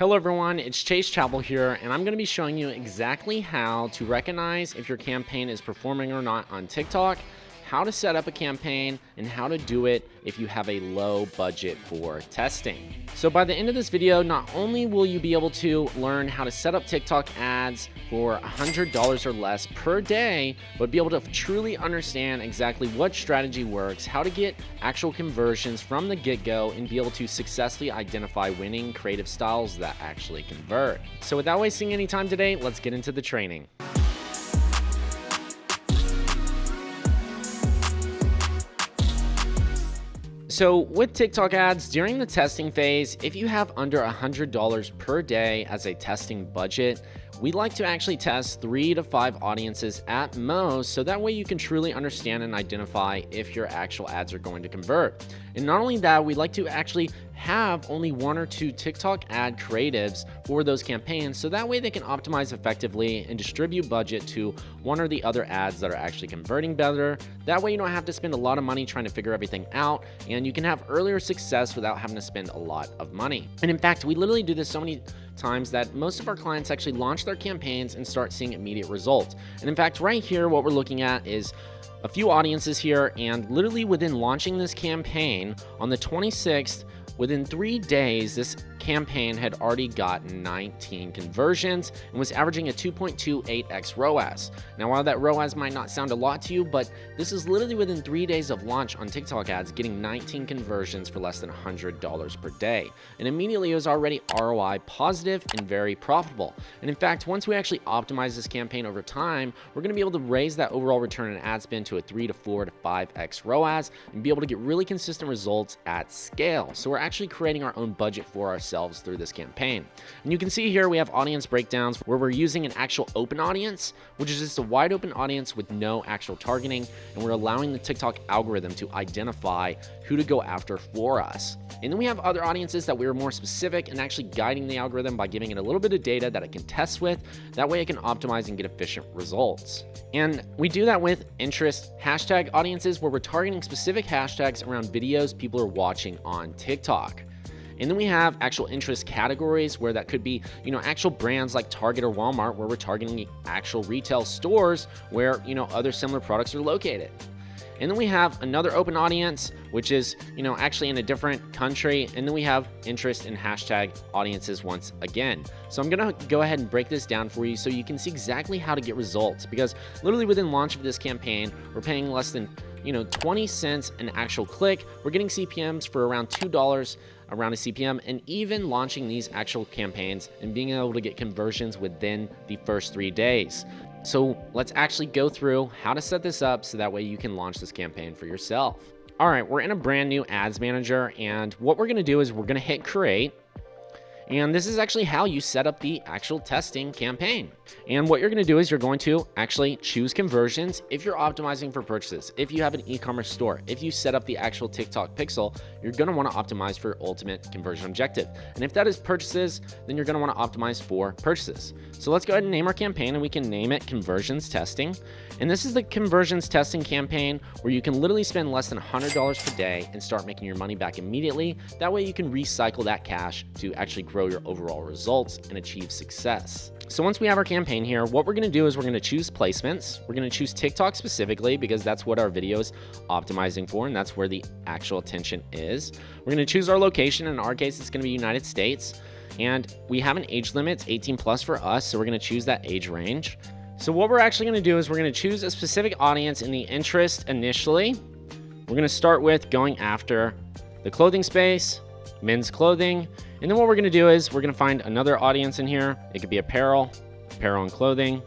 Hello everyone, it's Chappell here, and I'm going to be showing you exactly how to recognize if your campaign is performing or not on TikTok, how to set up a campaign, and how to do it if you have a low budget for testing. So by the end of this video, not only will you be able to learn how to set up TikTok ads for $100 or less per day, but be able to truly understand exactly what strategy works, how to get actual conversions from the get-go, and be able to successfully identify winning creative styles that actually convert. So without wasting any time today, let's get into the training. So with TikTok ads, during the testing phase, if you have under $100 per day as a testing budget, we'd like to actually test 3 to 5 audiences at most, so that way you can truly understand and identify if your actual ads are going to convert. And not only that, we'd like to actually have only 1 or 2 TikTok ad creatives for those campaigns, so that way they can optimize effectively and distribute budget to one or the other ads that are actually converting better. That way you don't have to spend a lot of money trying to figure everything out, and you can have earlier success without having to spend a lot of money. And in fact, we literally do this so many times that most of our clients actually launch their campaigns and start seeing immediate results. And in fact, right here, what we're looking at is a few audiences here, and literally within launching this campaign on the 26th, within 3 days, this campaign had already gotten 19 conversions and was averaging a 2.28x ROAS. Now, while that ROAS might not sound a lot to you, but this is literally within 3 days of launch on TikTok ads, getting 19 conversions for less than $100 per day. And immediately it was already ROI positive and very profitable. And in fact, once we actually optimize this campaign over time, we're gonna be able to raise that overall return on ad spend to a 3 to 4 to 5x ROAS and be able to get really consistent results at scale. So we're actually creating our own budget for ourselves through this campaign. And you can see here we have audience breakdowns where we're using an actual open audience, which is just a wide open audience with no actual targeting, and we're allowing the TikTok algorithm to identify who to go after for us. And then we have other audiences that we're more specific and actually guiding the algorithm by giving it a little bit of data that it can test with. That way it can optimize and get efficient results. And we do that with interest hashtag audiences where we're targeting specific hashtags around videos people are watching on TikTok. And then we have actual interest categories where that could be, actual brands like Target or Walmart, where we're targeting actual retail stores where, other similar products are located. And then we have another open audience, which is, actually in a different country. And then we have interest in hashtag audiences once again. So I'm going to go ahead and break this down for you so you can see exactly how to get results, because literally within launch of this campaign, we're paying less than 20 cents an actual click. We're getting CPMs for around $2 around a CPM, and even launching these actual campaigns and being able to get conversions within the first 3 days. So let's actually go through how to set this up so that way you can launch this campaign for yourself. All right, we're in a brand new ads manager, and what we're gonna do is we're gonna hit create. And this is actually how you set up the actual testing campaign. And what you're going to do is you're going to actually choose conversions if you're optimizing for purchases. If you have an e-commerce store, if you set up the actual TikTok pixel, you're going to want to optimize for your ultimate conversion objective. And if that is purchases, then you're going to want to optimize for purchases. So let's go ahead and name our campaign, and we can name it conversions testing. And this is the conversions testing campaign where you can literally spend less than $100 per day and start making your money back immediately. That way you can recycle that cash to actually grow your overall results and achieve success. So once we have our campaign here, what we're going to do is we're going to choose placements. We're going to choose TikTok specifically because that's what our video is optimizing for, and that's where the actual attention is. We're going to choose our location. In our case, it's going to be United States. And we have an age limit, it's 18 plus for us, so we're going to choose that age range. So what we're actually going to do is we're going to choose a specific audience in the interest initially. We're going to start with going after the clothing space, men's clothing. And then what we're going to do is we're going to find another audience in here. It could be apparel and clothing.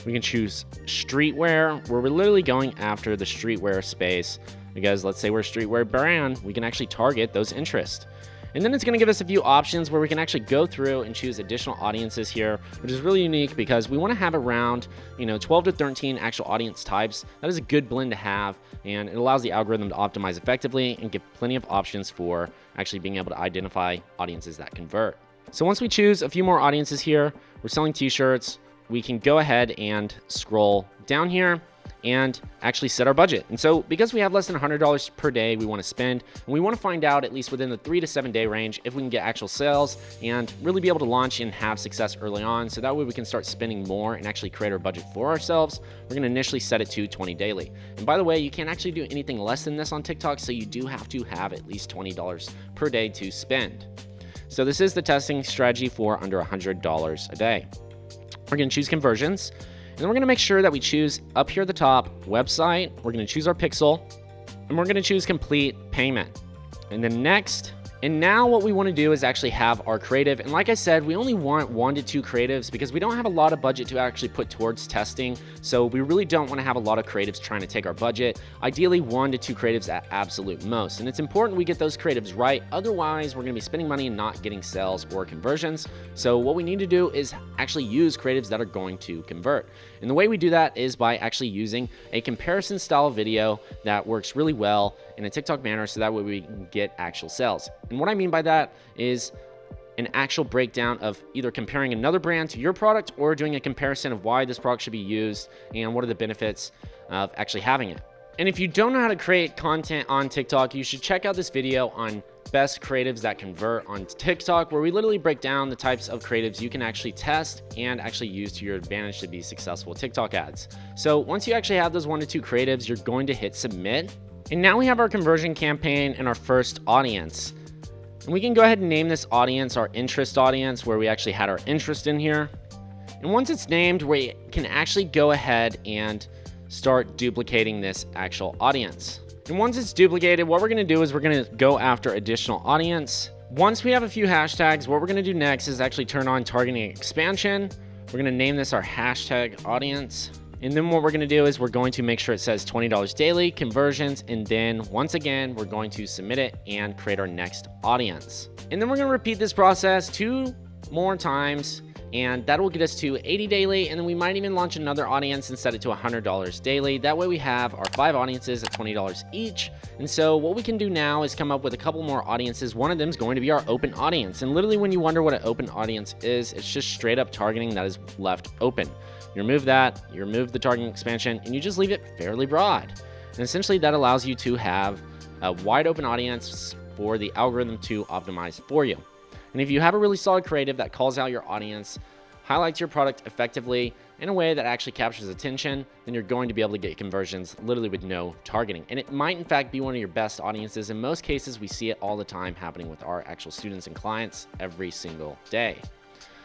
We can choose streetwear, where we're literally going after the streetwear space, because let's say we're a streetwear brand, we can actually target those interests. And then it's going to give us a few options where we can actually go through and choose additional audiences here, which is really unique because we want to have around 12 to 13 actual audience types. That is a good blend to have, and it allows the algorithm to optimize effectively and give plenty of options for actually being able to identify audiences that convert. So once we choose a few more audiences here, we're selling t-shirts, we can go ahead and scroll down here. and actually set our budget. And so because we have less than $100 per day we want to spend, and we want to find out at least within the 3 to 7 day range if we can get actual sales and really be able to launch and have success early on, so that way we can start spending more and actually create our budget for ourselves, we're going to initially set it to 20 daily. And by the way, you can't actually do anything less than this on TikTok, so you do have to have at least $20 per day to spend. So this is the testing strategy for under $100 a day. We're going to choose conversions. And then we're going to make sure that we choose up here at the top, website. We're going to choose our pixel, and we're going to choose complete payment. And then next. And now what we want to do is actually have our creative. And like I said, we only want 1 to 2 creatives because we don't have a lot of budget to actually put towards testing. So we really don't want to have a lot of creatives trying to take our budget. Ideally 1 to 2 creatives at absolute most. And it's important we get those creatives right. Otherwise, we're going to be spending money and not getting sales or conversions. So what we need to do is actually use creatives that are going to convert. And the way we do that is by actually using a comparison style video that works really well in a TikTok manner, so that way we can get actual sales. And what I mean by that is an actual breakdown of either comparing another brand to your product or doing a comparison of why this product should be used and what are the benefits of actually having it. And if you don't know how to create content on TikTok, you should check out this video on best creatives that convert on TikTok, where we literally break down the types of creatives you can actually test and actually use to your advantage to be successful with TikTok ads. So once you actually have those 1 to 2 creatives, you're going to hit submit. And now we have our conversion campaign and our first audience. And we can go ahead and name this audience our interest audience, where we actually had our interest in here. And once it's named, we can actually go ahead and start duplicating this actual audience. And once it's duplicated, what we're going to do is we're going to go after additional audience. Once we have a few hashtags, what we're going to do next is actually turn on targeting expansion. We're going to name this our hashtag audience. And then what we're going to do is we're going to make sure it says $20 daily conversions. And then once again, we're going to submit it and create our next audience. And then we're going to repeat this process 2 more times. And that will get us to 80 daily. And then we might even launch another audience and set it to $100 daily. That way we have our 5 audiences at $20 each. And so what we can do now is come up with a couple more audiences. One of them is going to be our open audience. And literally when you wonder what an open audience is, it's just straight up targeting that is left open. You remove that, you remove the targeting expansion, and you just leave it fairly broad. And essentially that allows you to have a wide open audience for the algorithm to optimize for you. And if you have a really solid creative that calls out your audience, highlights your product effectively in a way that actually captures attention, then you're going to be able to get conversions literally with no targeting. And it might in fact be one of your best audiences. In most cases, we see it all the time happening with our actual students and clients every single day.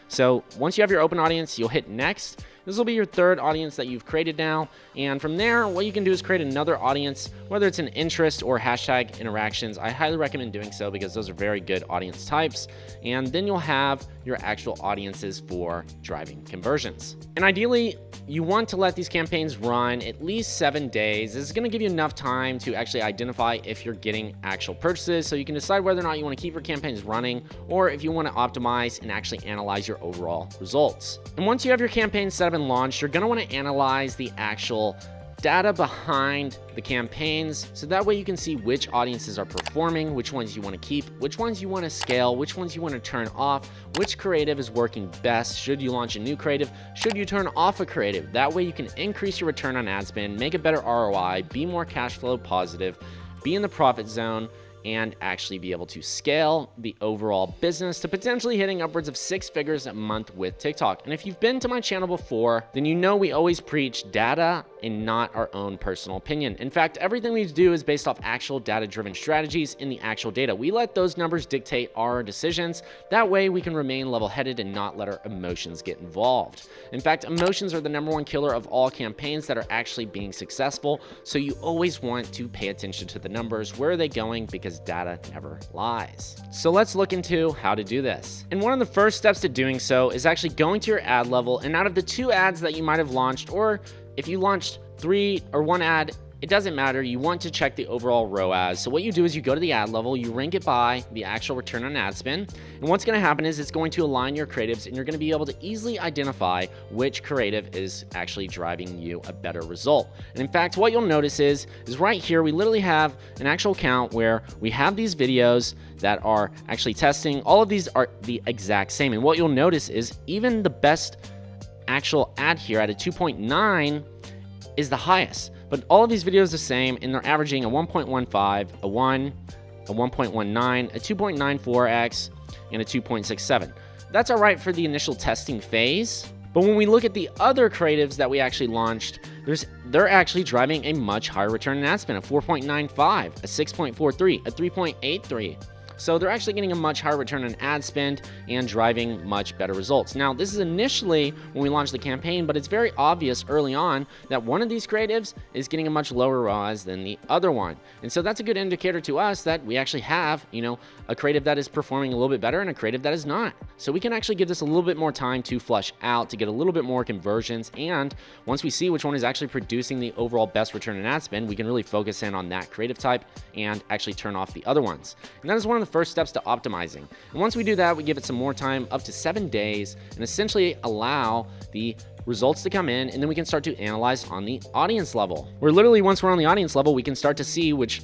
So once you have your open audience, you'll hit next. This will be your 3rd audience that you've created now. And from there, what you can do is create another audience, whether it's an interest or hashtag interactions. I highly recommend doing so because those are very good audience types. And then you'll have your actual audiences for driving conversions. And ideally, you want to let these campaigns run at least 7 days. This is going to give you enough time to actually identify if you're getting actual purchases, so you can decide whether or not you want to keep your campaigns running or if you want to optimize and actually analyze your overall results. And once you have your campaign set up and launched, you're going to want to analyze the actual data behind the campaigns, so that way you can see which audiences are performing, which ones you want to keep, which ones you want to scale, which ones you want to turn off, which creative is working best. Should you launch a new creative? Should you turn off a creative? That way you can increase your return on ad spend, make a better ROI, be more cash flow positive, be in the profit zone, and actually be able to scale the overall business to potentially hitting upwards of 6 figures a month with TikTok. And if you've been to my channel before, then you know we always preach data and not our own personal opinion. In fact, everything we do is based off actual data-driven strategies in the actual data. We let those numbers dictate our decisions. That way we can remain level-headed and not let our emotions get involved. In fact, emotions are the #1 killer of all campaigns that are actually being successful. So you always want to pay attention to the numbers. Where are they going? Because data never lies. So let's look into how to do this. And one of the first steps to doing so is actually going to your ad level, and out of the 2 ads that you might have launched, or if you launched 3 or 1 ad, it doesn't matter. You want to check the overall ROAS. So what you do is you go to the ad level, you rank it by the actual return on ad spend. And what's going to happen is it's going to align your creatives, and you're going to be able to easily identify which creative is actually driving you a better result. And in fact, what you'll notice is right here, we literally have an actual count where we have these videos that are actually testing. All of these are the exact same. And what you'll notice is even the best actual ad here at a 2.9 is the highest. But all of these videos are the same, and they're averaging a 1.15, a 1, a 1.19, a 2.94x, and a 2.67. That's all right for the initial testing phase. But when we look at the other creatives that we actually launched, they're actually driving a much higher return on ad spend, a 4.95, a 6.43, a 3.83. So they're actually getting a much higher return on ad spend and driving much better results. Now, this is initially when we launched the campaign, but it's very obvious early on that one of these creatives is getting a much lower ROAS than the other one. And so that's a good indicator to us that we actually have, a creative that is performing a little bit better and a creative that is not. So we can actually give this a little bit more time to flush out, to get a little bit more conversions. And once we see which one is actually producing the overall best return on ad spend, we can really focus in on that creative type and actually turn off the other ones. And that is one of the first steps to optimizing. And once we do that, we give it some more time, up to 7 days, and essentially allow the results to come in, and then we can start to analyze on the audience level. Where literally once we're on the audience level, we can start to see which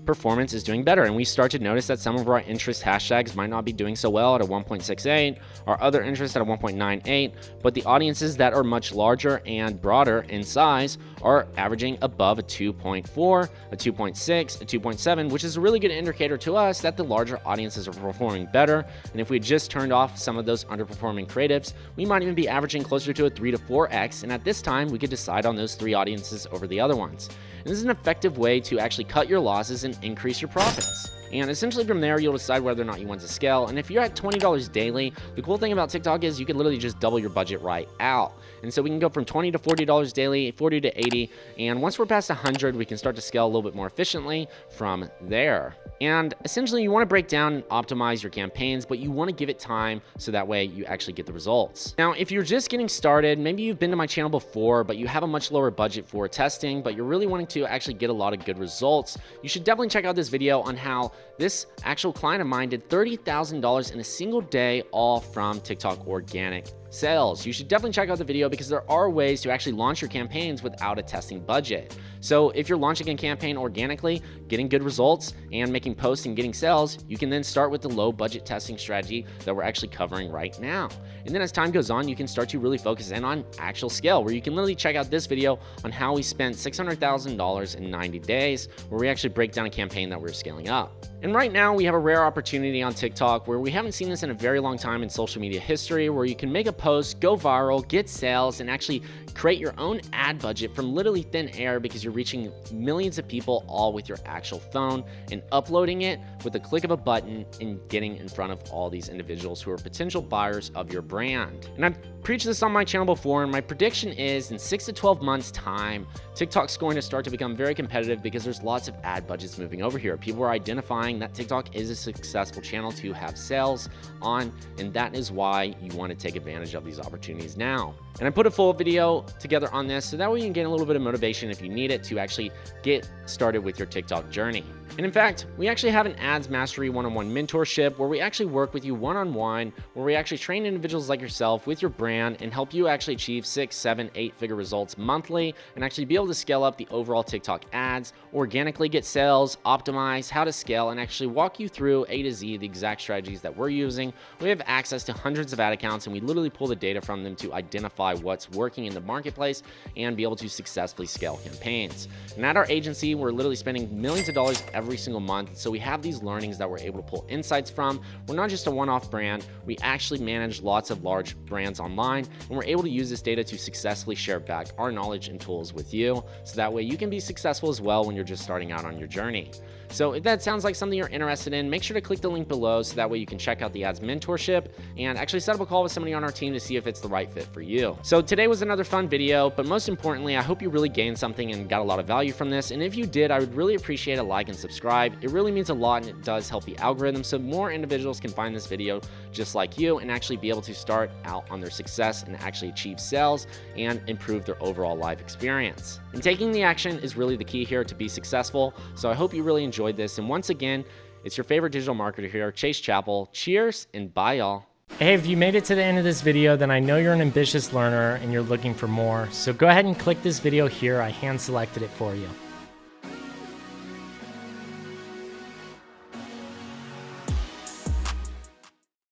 performance is doing better, and we start to notice that some of our interest hashtags might not be doing so well at a 1.68, our other interest at a 1.98, but the audiences that are much larger and broader in size are averaging above a 2.4, a 2.6, a 2.7, which is a really good indicator to us that the larger audiences are performing better. And if we just turned off some of those underperforming creatives, we might even be averaging closer to a 3 to 4x, and at this time we could decide on those 3 audiences over the other ones. And this is an effective way to actually cut your losses and increase your profits. And essentially from there, you'll decide whether or not you want to scale. And if you're at $20 daily, the cool thing about TikTok is you can literally just double your budget right out. And so we can go from $20 to $40 daily, $40 to $80. And once we're past 100, we can start to scale a little bit more efficiently from there. And essentially you want to break down and optimize your campaigns, but you want to give it time so that way you actually get the results. Now, if you're just getting started, maybe you've been to my channel before, but you have a much lower budget for testing, but you're really wanting to actually get a lot of good results, you should definitely check out this video on how this actual client of mine did $30,000 in a single day, all from TikTok organic sales. You should definitely check out the video because there are ways to actually launch your campaigns without a testing budget. So if you're launching a campaign organically, getting good results and making posts and getting sales, you can then start with the low budget testing strategy that we're actually covering right now. And then as time goes on, you can start to really focus in on actual scale, where you can literally check out this video on how we spent $600,000 in 90 days, where we actually break down a campaign that we're scaling up. And right now we have a rare opportunity on TikTok where we haven't seen this in a very long time in social media history, where you can make a post, go viral, get sales, and actually create your own ad budget from literally thin air, because you're reaching millions of people all with your actual phone and uploading it with a click of a button and getting in front of all these individuals who are potential buyers of your brand. And I've preached this on my channel before, and my prediction is in 6 to 12 months time, TikTok's going to start to become very competitive because there's lots of ad budgets moving over here. People are identifying that TikTok is a successful channel to have sales on, and that is why you want to take advantage of these opportunities now. And I put a full video together on this so that way you can get a little bit of motivation if you need it to actually get started with your TikTok journey. And in fact, we actually have an Ads Mastery one-on-one mentorship where we actually work with you one-on-one, where we actually train individuals like yourself with your brand and help you actually achieve 6, 7, 8-figure results monthly and actually be able to scale up the overall TikTok ads, organically get sales, optimize how to scale, and actually walk you through A to Z the exact strategies that we're using. We have access to hundreds of ad accounts, and we literally pull the data from them to identify what's working in the marketplace and be able to successfully scale campaigns. And at our agency, we're literally spending millions of dollars every single month. So we have these learnings that we're able to pull insights from. We're not just a one-off brand. We actually manage lots of large brands online, and we're able to use this data to successfully share back our knowledge and tools with you, so that way you can be successful as well when you're just starting out on your journey. So if that sounds like something you're interested in, make sure to click the link below so that way you can check out the Ads Mentorship and actually set up a call with somebody on our team to see if it's the right fit for you. So today was another fun video, but most importantly, I hope you really gained something and got a lot of value from this. And if you did, I would really appreciate a like and subscribe. It really means a lot, and it does help the algorithm so more individuals can find this video just like you and actually be able to start out on their success and actually achieve sales and improve their overall life experience. And taking the action is really the key here to be successful. So I hope you really enjoyed this. And once again, it's your favorite digital marketer here, Chase Chappell. Cheers and bye, y'all. Hey, if you made it to the end of this video, then I know you're an ambitious learner and you're looking for more. So go ahead and click this video here. I hand selected it for you.